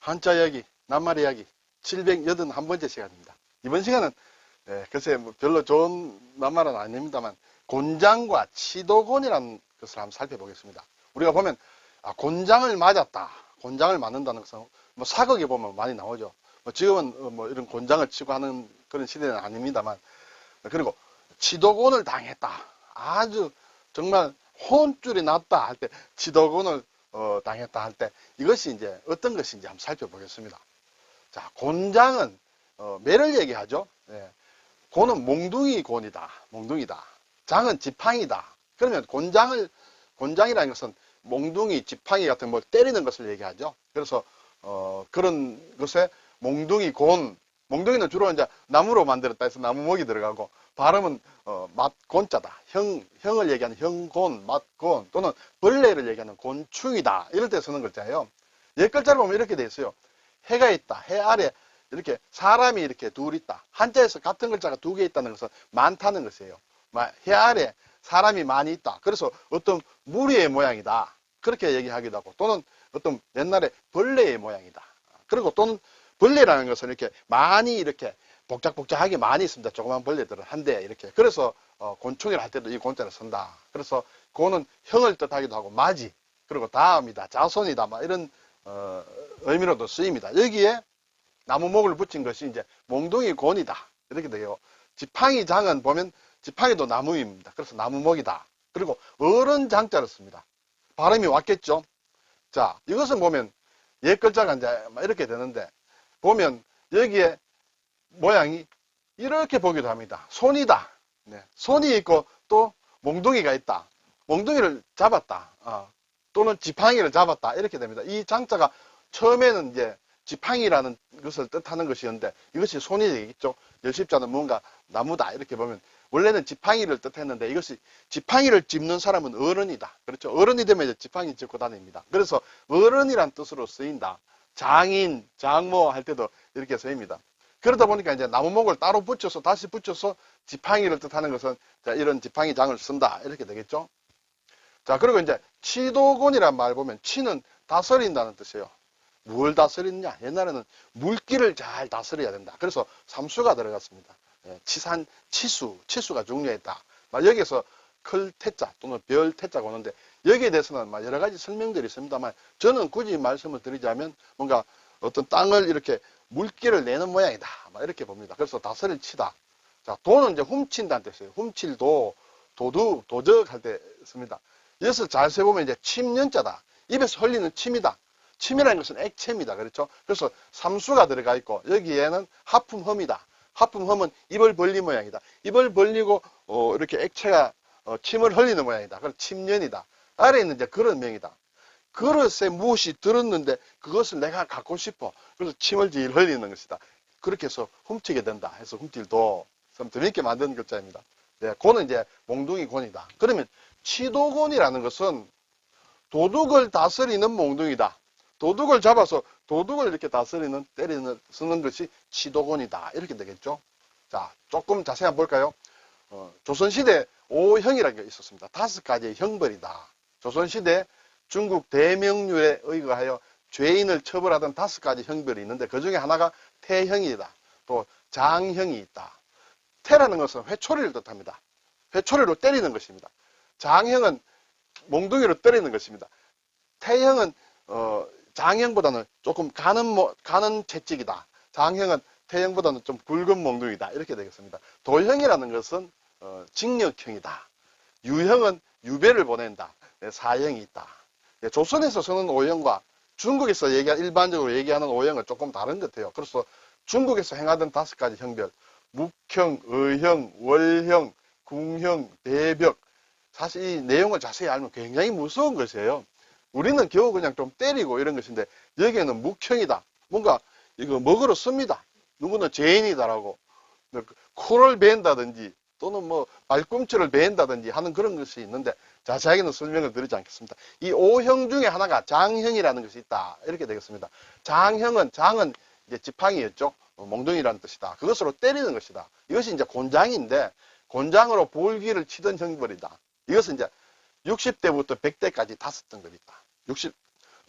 한자 이야기, 낱말 이야기 781번째 시간입니다. 이번 시간은 글쎄 뭐 별로 좋은 낱말은 아닙니다만 곤장과 치도곤이라는 것을 한번 살펴보겠습니다. 우리가 보면 곤장을 맞았다, 곤장을 맞는다는 것은 뭐 사극에 보면 많이 나오죠. 뭐 지금은 뭐 이런 곤장을 치고 하는 그런 시대는 아닙니다만, 그리고 치도곤을 당했다, 아주 정말 혼줄이 났다 할 때 치도곤을 당했다 할 때 이것이 이제 어떤 것인지 한번 살펴보겠습니다. 자, 곤장은 매를 얘기하죠. 곤은 몽둥이 곤이다, 몽둥이다. 장은 지팡이다. 그러면 곤장이라는 것은 몽둥이, 지팡이 같은 걸 때리는 것을 얘기하죠. 그래서 그런 것에 몽둥이 곤, 몽둥이는 주로 이제 나무로 만들었다 해서 나무목이 들어가고, 발음은 맛곤자다. 형을 얘기하는 형곤, 맛곤, 또는 벌레를 얘기하는 곤충이다. 이럴 때 쓰는 글자예요. 옛 글자를 보면 이렇게 돼 있어요. 해가 있다. 해 아래 이렇게 사람이 이렇게 둘 있다. 한자에서 같은 글자가 두 개 있다는 것은 많다는 것이에요. 해 아래 사람이 많이 있다. 그래서 어떤 무리의 모양이다. 그렇게 얘기하기도 하고, 또는 어떤 옛날에 벌레의 모양이다. 그리고 또는 벌레라는 것은 이렇게 많이 이렇게 복작복작하게 많이 있습니다. 조그만 벌레들은 한데 이렇게. 그래서 곤충이라 할 때도 이 곤자를 쓴다. 그래서 곤은 형을 뜻하기도 하고 맞이, 그리고 다음이다, 자손이다, 막 이런 의미로도 쓰입니다. 여기에 나무목을 붙인 것이 이제 몽둥이 곤이다. 이렇게 돼요. 지팡이 장은 보면 지팡이도 나무입니다. 그래서 나무목이다. 그리고 어른 장자를 씁니다. 발음이 왔겠죠? 자, 이것은 보면 옛 글자가 이제 이렇게 되는데, 보면 여기에 모양이 이렇게 보기도 합니다. 손이다. 손이 있고 또 몽둥이가 있다. 몽둥이를 잡았다. 또는 지팡이를 잡았다. 이렇게 됩니다. 이 장자가 처음에는 이제 지팡이라는 것을 뜻하는 것이었는데 이것이 손이 되겠죠. 열십자는 뭔가 나무다. 이렇게 보면 원래는 지팡이를 뜻했는데 이것이 지팡이를 짚는 사람은 어른이다. 그렇죠. 어른이 되면 이제 지팡이 짚고 다닙니다. 그래서 어른이란 뜻으로 쓰인다. 장인, 장모 할 때도 이렇게 쓰입니다. 그러다 보니까 이제 나무목을 따로 붙여서 다시 붙여서 지팡이를 뜻하는 것은 자, 이런 지팡이 장을 쓴다. 이렇게 되겠죠. 자, 그리고 이제 치도곤이란 말 보면 치는 다스린다는 뜻이에요. 뭘 다스리느냐? 옛날에는 물기를 잘 다스려야 된다. 그래서 삼수가 들어갔습니다. 치산, 치수가 중요했다. 여기에서 클 태자 또는 별 태자가 오는데 여기에 대해서는 여러 가지 설명들이 있습니다만 저는 굳이 말씀을 드리자면 뭔가 어떤 땅을 이렇게 물기를 내는 모양이다. 이렇게 봅니다. 그래서 다스릴 치다. 자, 도는 이제 훔친다는 뜻이에요. 훔칠도, 도둑, 도적 할 때 씁니다. 이것을 잘 세보면 이제 침연자다. 입에서 흘리는 침이다. 침이라는 것은 액체입니다. 그렇죠? 그래서 삼수가 들어가 있고 여기에는 하품흠이다. 하품흠은 입을 벌린 모양이다. 입을 벌리고 이렇게 액체가 침을 흘리는 모양이다. 그래서 침연이다. 아래에 있는 이제 그런 명이다. 그릇에 무엇이 들었는데 그것을 내가 갖고 싶어. 그래서 침을 질 흘리는 것이다. 그렇게 해서 훔치게 된다. 해서 훔칠도 좀 재밌게 만든 글자입니다. 곤은 이제 몽둥이 곤이다. 그러면 치도곤이라는 것은 도둑을 다스리는 몽둥이다. 도둑을 잡아서 도둑을 이렇게 다스리는, 때리는, 쓰는 것이 치도곤이다. 이렇게 되겠죠. 자, 조금 자세히 한번 볼까요? 조선시대 오형이라는 게 있었습니다. 5가지의 형벌이다. 조선시대 중국 대명률에 의거하여 죄인을 처벌하던 5가지 형벌이 있는데 그 중에 하나가 태형이다. 또 장형이 있다. 태라는 것은 회초리를 뜻합니다. 회초리로 때리는 것입니다. 장형은 몽둥이로 때리는 것입니다. 태형은 장형보다는 조금 가는 채찍이다. 장형은 태형보다는 좀 굵은 몽둥이다. 이렇게 되겠습니다. 도형이라는 것은 징역형이다. 유형은 유배를 보낸다. 사형이 있다. 조선에서 쓰는 오형과 중국에서 일반적으로 얘기하는 오형은 조금 다른 것 같아요. 그래서 중국에서 행하던 5가지 형별, 묵형, 의형, 월형, 궁형, 대벽. 사실 이 내용을 자세히 알면 굉장히 무서운 것이에요. 우리는 겨우 그냥 좀 때리고 이런 것인데 여기에는 묵형이다. 뭔가 이거 먹으러 씁니다. 누구는 죄인이다라고 코를 벤다든지 또는 뭐 발꿈치를 벤다든지 하는 그런 것이 있는데 자세하게는 설명을 드리지 않겠습니다. 이 5형 중에 하나가 장형이라는 것이 있다. 이렇게 되겠습니다. 장은 이제 지팡이였죠. 몽둥이라는 뜻이다. 그것으로 때리는 것이다. 이것이 이제 곤장인데 곤장으로 볼기를 치던 형벌이다. 이것은 이제 60대부터 100대까지 다 썼던 겁니다.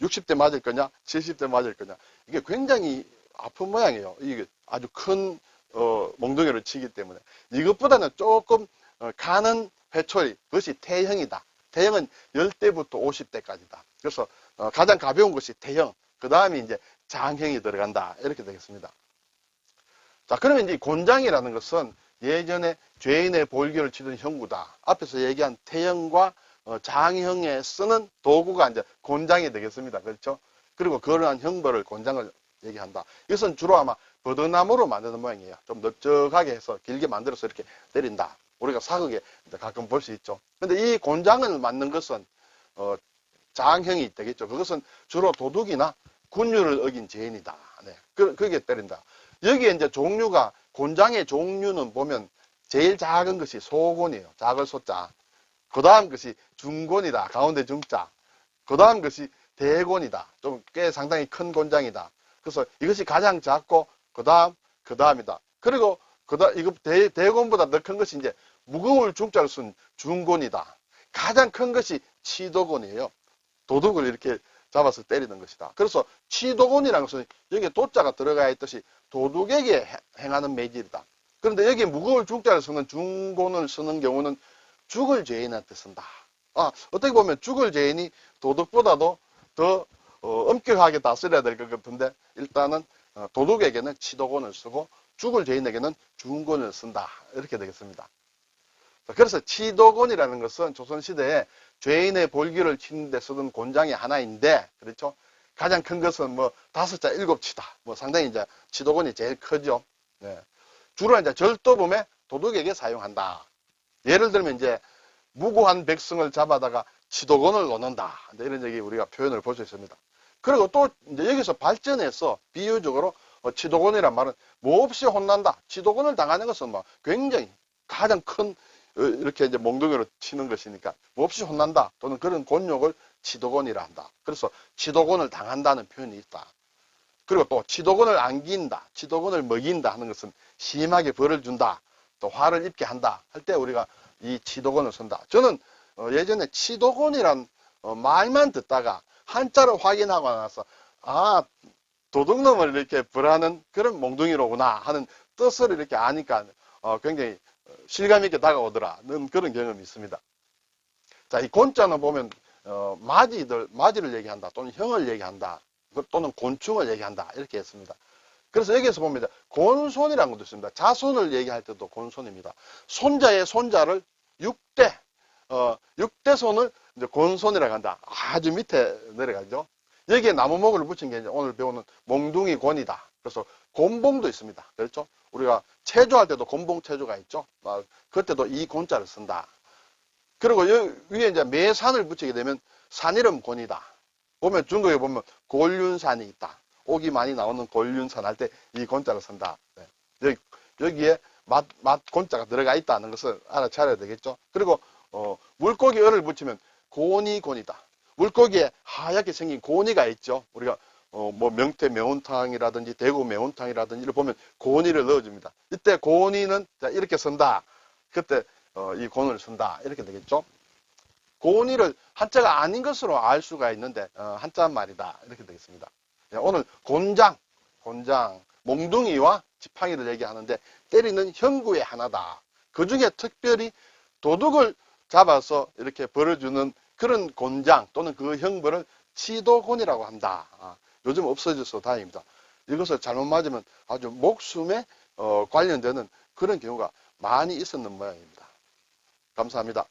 60대 맞을 거냐, 70대 맞을 거냐. 이게 굉장히 아픈 모양이에요. 이게 아주 큰, 몽둥이를 치기 때문에. 이것보다는 조금, 가는 회초리, 그것이 태형이다. 태형은 10대부터 50대까지다. 그래서, 가장 가벼운 것이 태형, 그 다음에 이제 장형이 들어간다. 이렇게 되겠습니다. 자, 그러면 이제 곤장이라는 것은 예전에 죄인의 볼기를 치던 형구다. 앞에서 얘기한 태형과 장형에 쓰는 도구가 이제 곤장이 되겠습니다. 그렇죠? 그리고 그러한 형벌을 곤장을 얘기한다. 이것은 주로 아마 버드나무로 만드는 모양이에요. 좀 넓적하게 해서 길게 만들어서 이렇게 때린다. 우리가 사극에 가끔 볼 수 있죠. 근데 이 곤장을 맞는 것은 장형이 되겠죠. 그것은 주로 도둑이나 군율을 어긴 죄인이다. 네. 그게 때린다. 여기에 이제 종류가, 곤장의 종류는 보면 제일 작은 것이 소곤이에요. 작을 소자. 그 다음 것이 중곤이다. 가운데 중자. 그 다음 것이 대곤이다. 좀 꽤 상당히 큰 곤장이다. 그래서 이것이 가장 작고, 그 다음이다. 그리고, 이거 대곤보다 더 큰 것이 이제 무거울 중자를 쓴 중곤이다. 가장 큰 것이 치도곤이에요. 도둑을 이렇게 잡아서 때리는 것이다. 그래서 치도곤이라는 것은 여기에 도자가 들어가 있듯이 도둑에게 행하는 매질이다. 그런데 여기에 무거울 중자를 쓰는 중곤을 쓰는 경우는 죽을 죄인한테 쓴다. 어떻게 보면 죽을 죄인이 도둑보다도 더 엄격하게 다스려야 될 것 같은데, 일단은 도둑에게는 치도곤을 쓰고 죽을 죄인에게는 중곤을 쓴다. 이렇게 되겠습니다. 그래서 치도곤이라는 것은 조선시대에 죄인의 볼기를 치는 데 쓰던 곤장이 하나인데, 그렇죠? 가장 큰 것은 뭐 5자 7치다. 뭐 상당히 이제 치도곤이 제일 크죠. 네. 주로 이제 절도범에 도둑에게 사용한다. 예를 들면 이제 무고한 백성을 잡아다가 치도곤을 놓는다. 이런 얘기 우리가 표현을 볼 수 있습니다. 그리고 또 이제 여기서 발전해서 비유적으로 치도곤이란 말은 몹시 혼난다. 치도곤을 당하는 것은 뭐 굉장히 가장 큰 이렇게 이제 몽둥이로 치는 것이니까 몹시 혼난다. 또는 그런 곤욕을 치도곤이라 한다. 그래서 치도곤을 당한다는 표현이 있다. 그리고 또 치도곤을 안긴다. 치도곤을 먹인다 하는 것은 심하게 벌을 준다. 또 화를 입게 한다. 할 때 우리가 이 치도곤을 쓴다. 저는 예전에 치도곤이란 말만 듣다가 한자를 확인하고 나서 도둑놈을 이렇게 벌하는 그런 몽둥이로구나 하는 뜻을 이렇게 아니까 굉장히 실감 있게 다가오더라는 그런 경험이 있습니다. 자, 이 곤자는 보면 마지를 얘기한다. 또는 형을 얘기한다. 또는 곤충을 얘기한다. 이렇게 했습니다. 그래서 여기에서 보면 곤손이라는 것도 있습니다. 자손을 얘기할 때도 곤손입니다. 손자의 손자를 6대 손을 이제 곤손이라고 한다. 아주 밑에 내려가죠. 여기에 나무목을 붙인 게 이제 오늘 배우는 몽둥이 곤이다. 그래서 곤봉도 있습니다. 그렇죠? 우리가 체조할 때도 곤봉 체조가 있죠. 그때도 이 곤자를 쓴다. 그리고 여기 위에 이제 매산을 붙이게 되면 산이름 곤이다. 보면 중국에 보면 골륜산이 있다. 옥이 많이 나오는 골륜산 할 때 이 곤자를 쓴다. 네. 여기에 맛 곤자가 들어가 있다는 것을 알아차려야 되겠죠. 그리고 물고기 얼을 붙이면 고니곤이다. 물고기에 하얗게 생긴 고니가 있죠. 우리가 뭐 명태 매운탕이라든지 대구 매운탕이라든지 이를 보면 고니를 넣어줍니다. 이때 고니는 이렇게 쓴다. 그때 이 곤을 쓴다. 이렇게 되겠죠. 고니를 한자가 아닌 것으로 알 수가 있는데 한자 말이다. 이렇게 되겠습니다. 네, 오늘 곤장, 몽둥이와 지팡이를 얘기하는데 때리는 형구의 하나다. 그 중에 특별히 도둑을 잡아서 이렇게 벌어주는 그런 곤장 또는 그 형벌을 치도곤이라고 한다. 요즘 없어져서 다행입니다. 이것을 잘못 맞으면 아주 목숨에 관련되는 그런 경우가 많이 있었는 모양입니다. 감사합니다.